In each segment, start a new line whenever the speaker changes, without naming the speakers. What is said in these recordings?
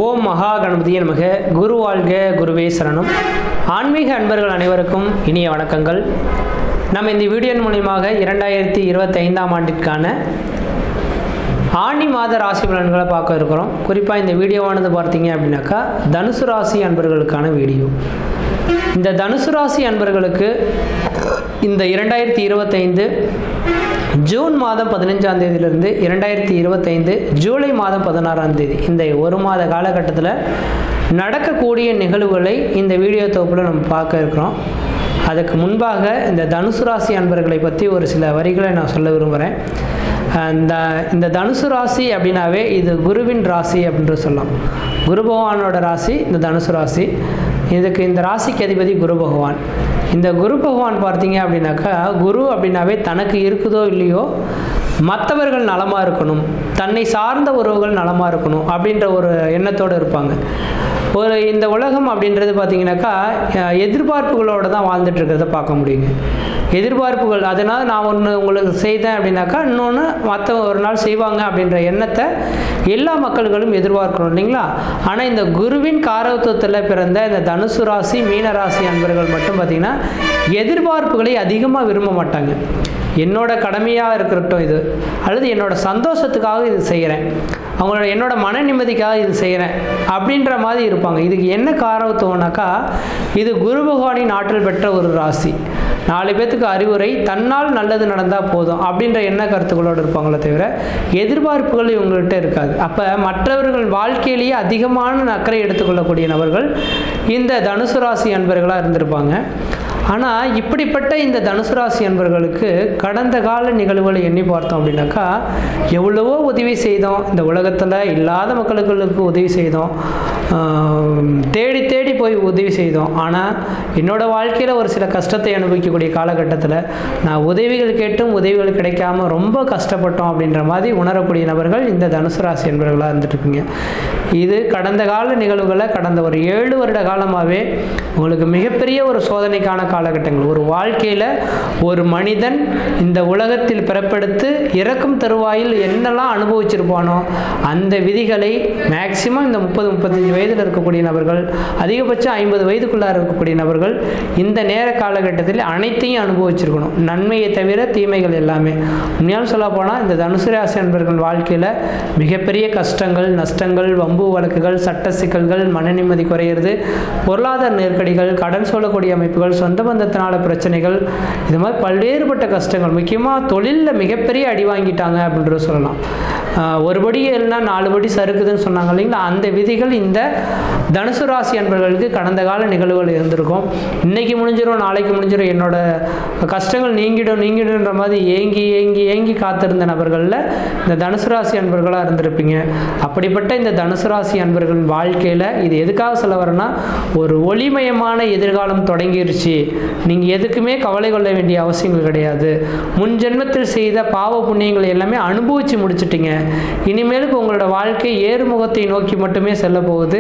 ஓம் மகா கணபதியே நமக. குரு வாழ்க, குருவே சரணம். ஆன்மீக அன்பர்கள் அனைவருக்கும் இனிய வணக்கங்கள். நம்ம இந்த வீடியோ மூலமாக 2025ஆம் ஆண்டிற்கான ஆனி மாத ராசி பலன்களை பார்க்க இருக்கிறோம். குறிப்பாக இந்த வீடியோவானது பார்த்தீங்க அப்படின்னாக்கா தனுசு ராசி அன்பர்களுக்கான வீடியோ. இந்த தனுசு ராசி அன்பர்களுக்கு இந்த 2025 ஜூன் மாதம் 15ஆம் தேதியிலிருந்து 2025 ஜூலை மாதம் 16ஆம் தேதி இந்த ஒரு மாத காலகட்டத்தில் நடக்கக்கூடிய நிகழ்வுகளை இந்த வீடியோ தொகுப்பில் நம்ம பார்க்க இருக்கிறோம். அதுக்கு முன்பாக இந்த தனுசு ராசி அன்பர்களை பற்றி ஒரு சில வரிகளை நான் சொல்ல விரும்புகிறேன். இந்த தனுசு ராசி அப்படின்னாவே இது குருவின் ராசி அப்படின்ட்டு சொல்லலாம். குரு பகவானோட ராசி இந்த தனுசு ராசி. இதுக்கு இந்த ராசிக்கு அதிபதி குரு பகவான். இந்த குரு பகவான் பார்த்தீங்க அப்படின்னாக்கா, குரு அப்படின்னாவே தனக்கு இருக்குதோ இல்லையோ மற்றவர்கள் நலமாக இருக்கணும், தன்னை சார்ந்த உறவுகள் நலமாக இருக்கணும் அப்படின்ற ஒரு எண்ணத்தோடு இருப்பாங்க. இந்த உலகம் அப்படின்றது பார்த்தீங்கன்னாக்கா எதிர்பார்ப்புகளோடு தான் வாழ்ந்துட்டு இருக்கிறத பார்க்க முடியுங்க. எதிர்பார்ப்புகள், அதனால் நான் ஒன்று உங்களுக்கு செய்தேன் அப்படின்னாக்கா இன்னொன்று மற்ற ஒரு நாள் செய்வாங்க அப்படின்ற எண்ணத்தை எல்லா மக்கள்களும் எதிர்பார்க்கணும் இல்லைங்களா. ஆனால் இந்த குருவின் காரகத்துவத்தில் பிறந்த இந்த தனுசு ராசி மீன ராசி அன்பர்கள் மட்டும் பார்த்திங்கன்னா எதிர்பார்ப்புகளை அதிகமாக விரும்ப மாட்டாங்க. என்னோட கடமையாக இருக்கட்டும் இது, அல்லது என்னோட சந்தோஷத்துக்காக இது செய்கிறேன், அவங்களோட என்னோட மன நிம்மதிக்காக இது செய்கிறேன் அப்படின்ற மாதிரி இருப்பாங்க. இதுக்கு என்ன காரணத்துவம்னாக்கா, இது குரு பகவானின் ஆற்றல் பெற்ற ஒரு ராசி. 4 பேத்துக்கு அறிவுரை, தன்னால் நல்லது நடந்தால் போதும் அப்படின்ற எண்ண கருத்துக்களோடு இருப்பாங்களே தவிர எதிர்பார்ப்புகள் இவங்கள்ட்ட இருக்காது. அப்போ மற்றவர்கள் வாழ்க்கையிலேயே அதிகமான அக்கறை எடுத்துக்கொள்ளக்கூடிய நபர்கள் இந்த தனுசு ராசி அன்பர்களாக இருந்திருப்பாங்க. ஆனால் இப்படிப்பட்ட இந்த தனுசு ராசி அன்பர்களுக்கு கடந்த கால நிகழ்வுகளை எண்ணி பார்த்தோம் அப்படின்னாக்கா எவ்வளவோ உதவி செய்தோம், இந்த உலகத்தில் இல்லாத மக்களுக்கு உதவி செய்தோம், தேடி தேடி போய் உதவி செய்தோம். ஆனால் என்னோடய வாழ்க்கையில் ஒரு சில கஷ்டத்தை அனுபவிக்கக்கூடிய காலகட்டத்தில் நான் உதவிகள் கேட்டும் உதவிகள் கிடைக்காம ரொம்ப கஷ்டப்பட்டோம் அப்படின்ற மாதிரி உணரக்கூடிய நபர்கள் இந்த தனுசு ராசி அன்பர்களாக இருந்துட்டுருக்குங்க. இது கடந்த கால நிகழ்வுகளை கடந்த ஒரு 7 வருட காலமாகவே உங்களுக்கு மிகப்பெரிய ஒரு சோதனைக்கான காலகட்டங்கள். ஒரு வாழ்க்கையில் ஒரு மனிதன் இந்த உலகத்தில் பிறப்பெடுத்து இறக்கும் தருவாயில் என்னெல்லாம் அனுபவிச்சிருப்பானோ அந்த விதிகளை மேக்சிமம் இந்த 30-35 வயதில் இருக்கக்கூடிய நபர்கள், அதிகபட்சம் 50 வயதுக்குள்ளாக இருக்கக்கூடிய நபர்கள் இந்த நேர காலகட்டத்தில் அனைத்தையும் அனுபவிச்சிருக்கணும். நன்மையை தவிர தீமைகள் எல்லாமே. உண்மையாக சொல்ல போனால் இந்த தனுசு ராசி அன்பர்கள் வாழ்க்கையில் மிகப்பெரிய கஷ்டங்கள், நஷ்டங்கள், வம்பு வழக்குகள், சட்ட சிக்கல்கள், மன நிம்மதி குறையிறது, பொருளாதார நெருக்கடிகள், கடன் சொல்லக்கூடிய அமைப்புகள், சொந்த பந்தத்தினால பிரச்சனைகள், இது மாதிரி பல்வேறுபட்ட கஷ்டங்கள். முக்கியமாக தொழிலில் மிகப்பெரிய அடி வாங்கிட்டாங்க அப்படின்றது சொல்லலாம். ஒரு படி இல்லைன்னா 4 படி சறுக்குதுன்னு சொன்னாங்க இல்லைங்களா. அந்த விதிகள் இந்த தனுசு ராசி அன்பர்களுக்கு கடந்த கால நிகழ்வுகள் இருந்திருக்கும். இன்றைக்கி முடிஞ்சிடும், நாளைக்கு முடிஞ்சிடும், என்னோட கஷ்டங்கள் நீங்கிடுன்ற மாதிரி ஏங்கி ஏங்கி ஏங்கி காத்திருந்த நபர்களில் இந்த தனுசு ராசி அன்பர்களாக இருந்திருப்பீங்க. அப்படிப்பட்ட இந்த தனுசு ராசி அன்பர்களின் வாழ்க்கையில் இது எதுக்காக சொல்ல வரேன்னா, ஒரு ஒளிமயமான எதிர்காலம் தொடங்கிருச்சு. நீங்கள் எதுக்குமே கவலை கொள்ள வேண்டிய அவசியங்கள் கிடையாது. முன் ஜென்மத்தில் செய்த பாவ புண்ணியங்கள் எல்லாமே அனுபவித்து முடிச்சிட்டிங்க. இனிமேலுக்கு உங்களோட வாழ்க்கை ஏறுமுகத்தை நோக்கி மட்டுமே செல்ல போகுது.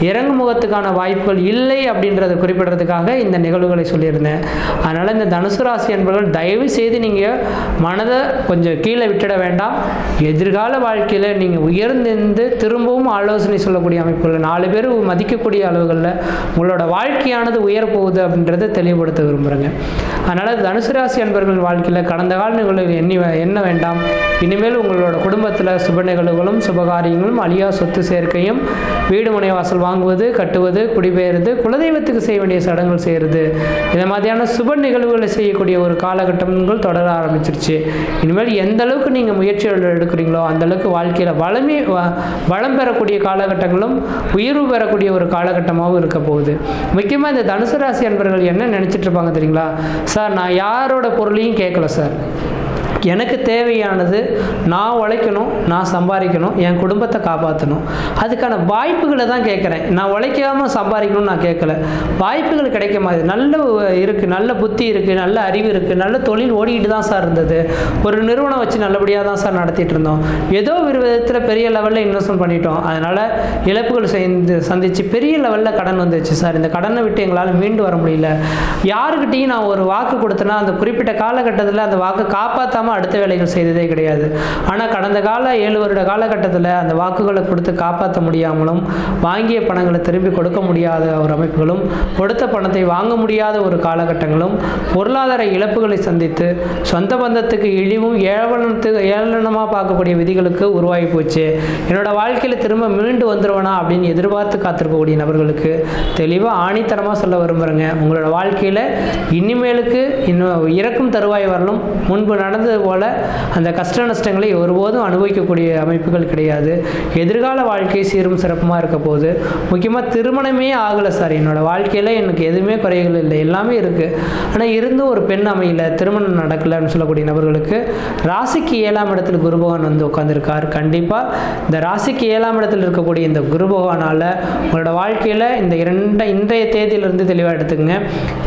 இறங்கு முகத்துக்கான வாய்ப்புகள் இல்லை அப்படின்றத குறிப்பிடுறதுக்காக இந்த நிகழ்வுகளை சொல்லியிருந்தேன். அதனால் இந்த தனுசு ராசி அன்பர்கள் தயவு செய்து நீங்கள் மனதை கொஞ்சம் கீழே விட்டுட வேண்டாம். எதிர்கால வாழ்க்கையில் நீங்கள் உயர்ந்து திரும்பவும் ஆலோசனை சொல்லக்கூடிய அமைப்புகளில் 4 பேர் மதிக்கக்கூடிய அளவுகளில் உங்களோட வாழ்க்கையானது உயரப்போகுது அப்படின்றத தெளிவுபடுத்த விரும்புகிறேங்க. அதனால் தனுசு ராசி அன்பர்கள் வாழ்க்கையில் கடந்த கால நிகழ்வுகள் எண்ண வேண்டாம். இனிமேல் உங்களோட குடும்பத்தில் சுப நிகழ்வுகளும் சுபகாரியங்களும், அழியா சொத்து சேர்க்கையும், வீடு மனை வாசல் வாங்குவது, கட்டுவது, குடிபெயர்றது, குலதெய்வத்துக்கு செய்ய வேண்டிய சடங்குகள் செய்கிறது, இந்த மாதிரியான சுப நிகழ்வுகளை செய்யக்கூடிய ஒரு காலகட்டங்கள் தொடர ஆரம்பிச்சிருச்சு. இனிமேல் எந்த அளவுக்கு நீங்கள் முயற்சிகள் எடுக்கிறீங்களோ அந்த அளவுக்கு வாழ்க்கையில் வளம் பெறக்கூடிய காலகட்டங்களும் உயர்வு பெறக்கூடிய ஒரு காலகட்டமாகவும் இருக்க போகுது. முக்கியமாக இந்த தனுசு ராசி அன்பர்கள் என்ன நினச்சிட்டு இருப்பாங்க தெரியுங்களா? சார், நான் யாரோட பொருளையும் கேட்கல சார், எனக்கு தேவையானது நான் உழைக்கணும், நான் சம்பாதிக்கணும், என் குடும்பத்தை காப்பாற்றணும், அதுக்கான வாய்ப்புகளை தான் கேட்குறேன். நான் உழைக்காமல் சம்பாதிக்கணும்னு நான் கேட்கல. வாய்ப்புகள் கிடைக்க மாதிரி நல்ல இருக்குது, நல்ல புத்தி இருக்குது, நல்ல அறிவு இருக்குது, நல்ல தொழில் ஓடிக்கிட்டு தான் சார் இருந்தது. ஒரு நிறுவனம் வச்சு நல்லபடியாக தான் சார் நடத்திட்டு இருந்தோம். ஏதோ ஒரு விதத்தில் பெரிய லெவலில் இன்வெஸ்ட்மெண்ட் பண்ணிட்டோம், அதனால் இழப்புகள் சந்தித்து பெரிய லெவலில் கடன் வந்துச்சு சார். இந்த கடனை விட்டு எங்களால் மீண்டு வர முடியல. யாருக்கிட்டையும் நான் ஒரு வாக்கு கொடுத்தேன்னா அந்த குறிப்பிட்ட காலகட்டத்தில் அந்த வாக்கு காப்பாற்றாமல் காலமாக அடுத்த வேலைகள் செய்ததே கிடையாது. ஆனால் கடந்த கால 7 வருட காலகட்டத்தில் அந்த வாக்குகளை கொடுத்து காப்பாற்ற முடியாமலும் வாங்கிய பணங்களை திரும்பி கொடுக்க முடியாத ஒரு அமைப்புகளும் கொடுத்த பணத்தை வாங்க முடியாத ஒரு காலகட்டங்களும் பொருளாதார இழப்புகளை சந்தித்து சொந்த பந்தத்துக்கு இழிவும் ஏளனமாக பார்க்கக்கூடிய விதிகளுக்கு உருவாகி போச்சு. என்னோட வாழ்க்கையில் திரும்ப மீண்டு வந்துடுவேனா அப்படின்னு எதிர்பார்த்து காத்திருக்கக்கூடிய நபர்களுக்கு தெளிவாக ஆணித்தரமாக சொல்ல விரும்புகிறேங்க. உங்களோட வாழ்க்கையில் இனிமேலுக்கு இன்னும் இறக்கும் தருவாய் வரலும் முன்பு நடந்தது போல அந்த கஷ்ட நஷ்டங்களை ஒருபோதும் அனுபவிக்கக்கூடிய அமைப்புகள் கிடையாது. எதிர்கால வாழ்க்கை சீரும் சிறப்புமாக இருக்க போது. முக்கியமாக திருமணமே ஆகலை சார், என்னோடய வாழ்க்கையில் எனக்கு எதுவுமே குறைகள் இல்லை, எல்லாமே இருக்குது, ஆனால் இருந்தும் ஒரு பெண் அமையல, திருமணம் நடக்கலைன்னு சொல்லக்கூடிய நபர்களுக்கு ராசிக்கு 7ஆம் இடத்தில் குரு பகவான் வந்து உட்காந்துருக்கார். கண்டிப்பாக இந்த ராசிக்கு 7ஆம் இடத்தில் இருக்கக்கூடிய இந்த குரு பகவானால் உங்களோட வாழ்க்கையில் இன்றைய தேதியிலிருந்து தெளிவாக எடுத்துக்கங்க.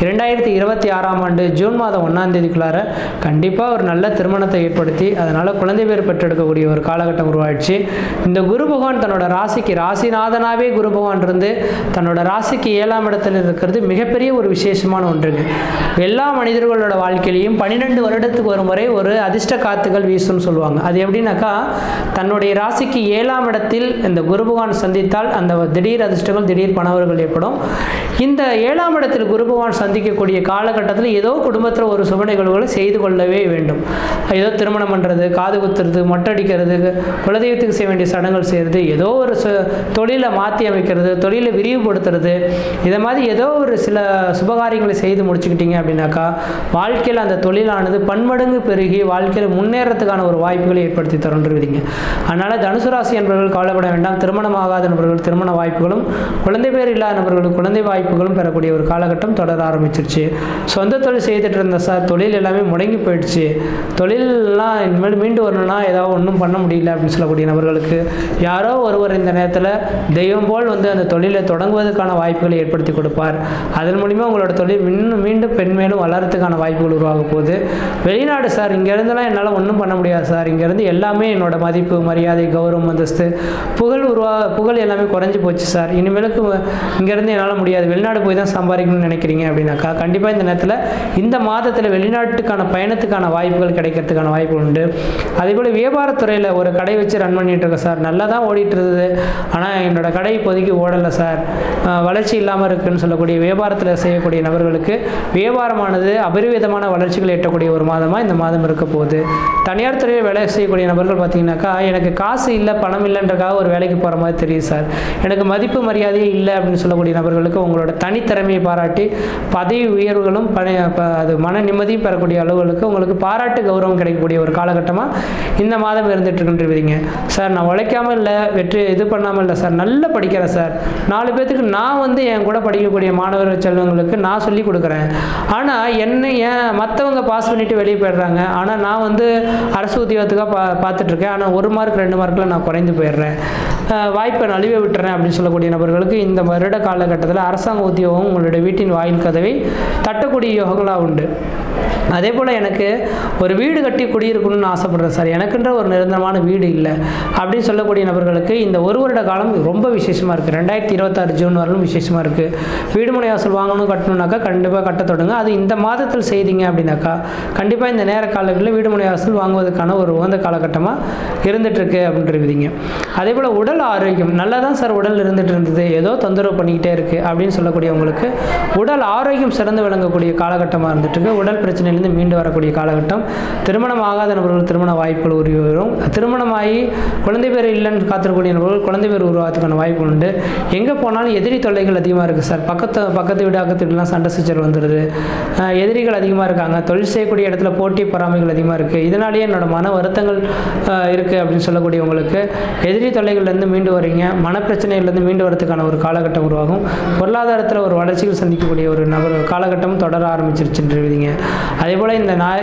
2026ஆம் ஆண்டு ஜூன் மாதம் 1ஆம் தேதிக்குள்ளார கண்டிப்பாக ஒரு நல்ல திருமணத்தை ஏற்படுத்தி அதனால் குழந்தை பேர் பெற்றெடுக்கக்கூடிய ஒரு காலகட்டம் உருவாயிடுச்சு. இந்த குரு பகவான் தன்னோட ராசிக்கு ராசிநாதனாகவே குரு பகவான் இருந்து தன்னோட ராசிக்கு 7ஆம் இடத்தில் இருக்கிறது மிகப்பெரிய ஒரு விசேஷமான ஒன்றுங்க. எல்லா மனிதர்களோட வாழ்க்கையிலையும் 12 வருடத்துக்கு ஒரு முறை ஒரு அதிர்ஷ்ட காத்துகள் வீசும்னு சொல்லுவாங்க. அது எப்படின்னாக்கா தன்னுடைய ராசிக்கு 7ஆம் இடத்தில் இந்த குரு பகவான் சந்தித்தால் அந்த திடீர் அதிர்ஷ்டங்கள் திடீர் பணவர்கள் ஏற்படும். இந்த 7ஆம் இடத்தில் குரு பகவான் சந்திக்கக்கூடிய காலகட்டத்தில் ஏதோ குடும்பத்தில் ஒரு சுப நிகழ்வுகளை செய்து கொள்ளவே வேண்டும். ஏதோ திருமணம் பண்ணுறது, காது குத்துறது, மொட்டடிக்கிறது, குலதெய்வத்துக்கு செய்ய வேண்டிய சடங்குகள் செய்கிறது, ஏதோ ஒரு தொழிலை மாற்றி அமைக்கிறது, தொழிலை விரிவுபடுத்துறது, இதை மாதிரி ஏதோ ஒரு சில சுபகாரியங்களை செய்து முடிச்சுக்கிட்டீங்க அப்படின்னாக்கா வாழ்க்கையில் அந்த தொழிலானது பன்மடங்கு பெருகி வாழ்க்கையில் முன்னேறத்துக்கான ஒரு வாய்ப்புகளை ஏற்படுத்தி தருவீங்க. அதனால் தனுசு ராசி என்பவர்கள் கவலைப்பட வேண்டாம். திருமணம் ஆகாத நபர்கள் திருமண வாய்ப்புகளும், குழந்தை பேர் இல்லாத நபர்களுக்கு குழந்தை வாய்ப்புகளும் பெறக்கூடிய ஒரு காலகட்டம் தொடர ஆரம்பிச்சிருச்சு. சொந்த தொழில் செய்துட்டு இருந்த சார், தொழில் எல்லாமே முடங்கி போயிடுச்சு, தொழிலெலாம் இனிமேல் மீண்டு வரணும்னா ஏதாவது ஒன்றும் பண்ண முடியல அப்படின்னு சொல்லக்கூடிய நபர்களுக்கு யாரோ ஒருவர் இந்த நேரத்தில் தெய்வம் போல் வந்து அந்த தொழிலை தொடங்குவதற்கான வாய்ப்புகளை ஏற்படுத்தி கொடுப்பார். அதன் மூலிமா உங்களோட தொழில் மீண்டும் பெண்மேலும் வளர்கிறதுக்கான வாய்ப்புகள் உருவாக போகுது. வெளிநாடு சார், இங்கேருந்துலாம் என்னால் ஒன்றும் பண்ண முடியாது சார், இங்கேருந்து எல்லாமே என்னோட மதிப்பு, மரியாதை, கௌரவம், அந்தஸ்து, புகழ் எல்லாமே குறைஞ்சி போச்சு சார், இனிமேலுக்கு இங்கேருந்து என்னால் முடியாது, வெளிநாடு போய் தான் சம்பாதிக்கணும்னு நினைக்கிறீங்க அப்படின்னாக்கா கண்டிப்பாக இந்த நேரத்தில் இந்த மாதத்தில் வெளிநாட்டுக்கான பயணத்துக்கான வாய்ப்புகள் கிடைக்கிறதுக்கான வாய்ப்பு உண்டு. அதேபோல் வியாபாரத்துறையில் ஒரு கடை வச்சு ரன் பண்ணிட்டு இருக்கேன் சார், நல்லா தான் ஓடிட்டு இருந்தது, ஆனால் என்னோட கடை இப்போதைக்கு ஓடலை சார், வளர்ச்சி இல்லாமல் இருக்குன்னு சொல்லக்கூடிய வியாபாரத்தில் செய்யக்கூடிய நபர்களுக்கு வியாபாரமானது அபரிவிதமான வளர்ச்சிகள் எட்டக்கூடிய ஒரு மாதமாக இந்த மாதம் இருக்க போகுது. தனியார் துறையில் வேலை செய்யக்கூடிய நபர்கள் பார்த்தீங்கன்னாக்கா எனக்கு காசு இல்லை, பணம் இல்லைன்றக்காக ஒரு வேலைக்கு போகிற மாதிரி தெரியுது சார், எனக்கு மதிப்பு மரியாதையே இல்லை அப்படின்னு சொல்லக்கூடிய நபர்களுக்கு உங்களோட தனித்திறமையை பாராட்டி பதவி உயர்வுகளும் அது மன நிம்மதியும் பெறக்கூடிய அளவுகளுக்கு உங்களுக்கு பாராட்டு கௌரவம் கிடைக்கக்கூடிய ஒரு காலகட்டமாக இந்த மாதம் இருந்துட்டு இருக்கின்றீங்க சார். நான் உழைக்காமல் இல்லை, இது பண்ணாமல் இல்லை சார், நல்லா படிக்கிறேன் சார், 4 பேத்துக்கு நான் வந்து என் கூட படிக்கக்கூடிய மாணவர்கள் செல்வங்களுக்கு நான் சொல்லி கொடுக்குறேன், ஆனால் மற்றவங்க பாஸ் பண்ணிட்டு வெளியே போயிடுறாங்க, ஆனால் நான் வந்து அரசு உத்தியோகத்துக்காக பார்த்துட்ருக்கேன், ஆனால் 1 மார்க் 2 மார்க்கில் நான் குறைந்து போயிடுறேன், வாய்ப்பை நழுவ விட்டுறேன் அப்படின்னு சொல்லக்கூடிய நபர்களுக்கு இந்த வருட காலகட்டத்தில் அரசாங்க உத்தியோகம் உங்களுடைய வீட்டின் வாயில் கதவை தட்டக்கூடிய யோகங்களாக உண்டு. அதே போல் எனக்கு ஒரு வீடு கட்டி குடியிருக்கணும்னு ஆசைப்படுறேன் சார், எனக்குன்ற ஒரு நிரந்தரமான வீடு இல்லை அப்படின்னு சொல்லக்கூடிய நபர்களுக்கு இந்த 1 வருட காலம் ரொம்ப விசேஷமாக இருக்குது. 2026 ஜூன் வரலும் விசேஷமாக இருக்குது. வீடு மனை வாசல் வாங்கணும் கட்டணுன்னாக்கா கண்டிப்பாக கட்ட தொடங்க. அது இந்த மாதத்தில் செய்தீங்க அப்படின்னாக்கா கண்டிப்பாக இந்த நேர காலங்களில் வீடு மனை வாசல் வாங்குவதற்கான ஒரு உகந்த காலகட்டமாக இருந்துகிட்ருக்கு அப்படின்றீங்க. அதே போல் உடல் ஆரோக்கியம் நல்லா தான் சார் உடல் இருந்துகிட்டு இருந்தது, ஏதோ தொந்தரவு பண்ணிக்கிட்டே இருக்குது அப்படின்னு சொல்லக்கூடியவங்களுக்கு உடல் ஆரோக்கியம் சிறந்து விளங்கக்கூடிய காலகட்டமாக இருந்துகிட்ருக்கு. உடல் பிரச்சனையிலேருந்து மீண்டு வரக்கூடிய காலகட்டம். திருமணம் ஆகாத நபர்கள் திருமண வாய்ப்புகள் உருவாகும். திருமணமாகி குழந்தை பேர் இல்லைன்னு காத்திருக்கக்கூடிய நபர்கள் குழந்தை பேர் உருவாகிறதுக்கான வாய்ப்பு உண்டு. எங்கே போனாலும் எதிரி தொல்லைகள் அதிகமாக இருக்குது சார், பக்கத்து வீடு அக்கத்து வீடுலாம் சண்டை சச்சரவு வந்துடுது, எதிரிகள் அதிகமாக இருக்காங்க, தொழில் செய்யக்கூடிய இடத்துல போட்டி பொறாமைகள் அதிகமாக இருக்குது, இதனாலேயே என்னோட மன வருத்தங்கள் இருக்குது அப்படின்னு சொல்லக்கூடியவங்களுக்கு எதிரி தொல்லைகள்லேருந்து மீண்டு வரீங்க, மனப்பிரச்சனைகள்லேருந்து மீண்டு வரதுக்கான ஒரு காலகட்டம் உருவாகும். பொருளாதாரத்தில் ஒரு வளர்ச்சிகள் சந்திக்கக்கூடிய ஒரு காலகட்டம் தொடர ஆரம்பிச்சிருச்சுன்றீங்க. அதே போல்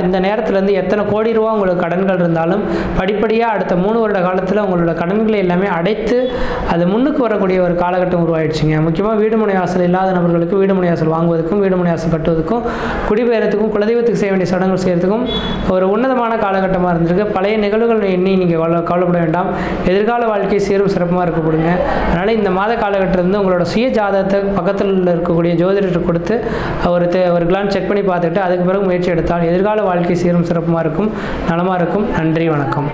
இந்த நேரத்துலேருந்து எத்தனை கோடி ரூபா உங்களுக்கு கடன்கள் இருந்தாலும் படிப்படியாக அடுத்த 3 வருட காலத்தில் உங்களோட கடன்களை எல்லாமே அடைத்து அது முன்னுக்கு வரக்கூடிய ஒரு காலகட்டம் உருவாயிடுச்சுங்க. முக்கியமாக வீடு மனை வாசல் இல்லாத நபர்களுக்கு வீடு மனை வாசல் வாங்குவதற்கும் வீடு மனை வாசல் கட்டுவதற்கும் குடிபெயர்த்துக்கும் குலதெய்வத்துக்கு செய்ய வேண்டிய சடங்குகள் செய்யறதுக்கும் ஒரு உன்னதமான காலகட்டமாக இருந்திருக்கு. பழைய நிகழ்வுகள் எண்ணி நீங்கள் கவலைப்பட வேண்டாம், எதிர்கால வாழ்க்கை சீரும் சிறப்பாக இருக்க கொடுங்க. அதனால் இந்த மாத காலகட்டத்திலிருந்து உங்களோட சுய ஜாதகத்தை பக்கத்தில் இருக்கக்கூடிய ஜோதிடத்தை கொடுத்து ஒரு கிளான் செக் பண்ணி பார்த்துட்டு அதுக்கு பிறகு முயற்சி முயற்சி எடுத்தால் எதிர்கால வாழ்க்கை சீரும் சிறப்புமாக இருக்கும், நலமாக இருக்கும். நன்றி, வணக்கம்.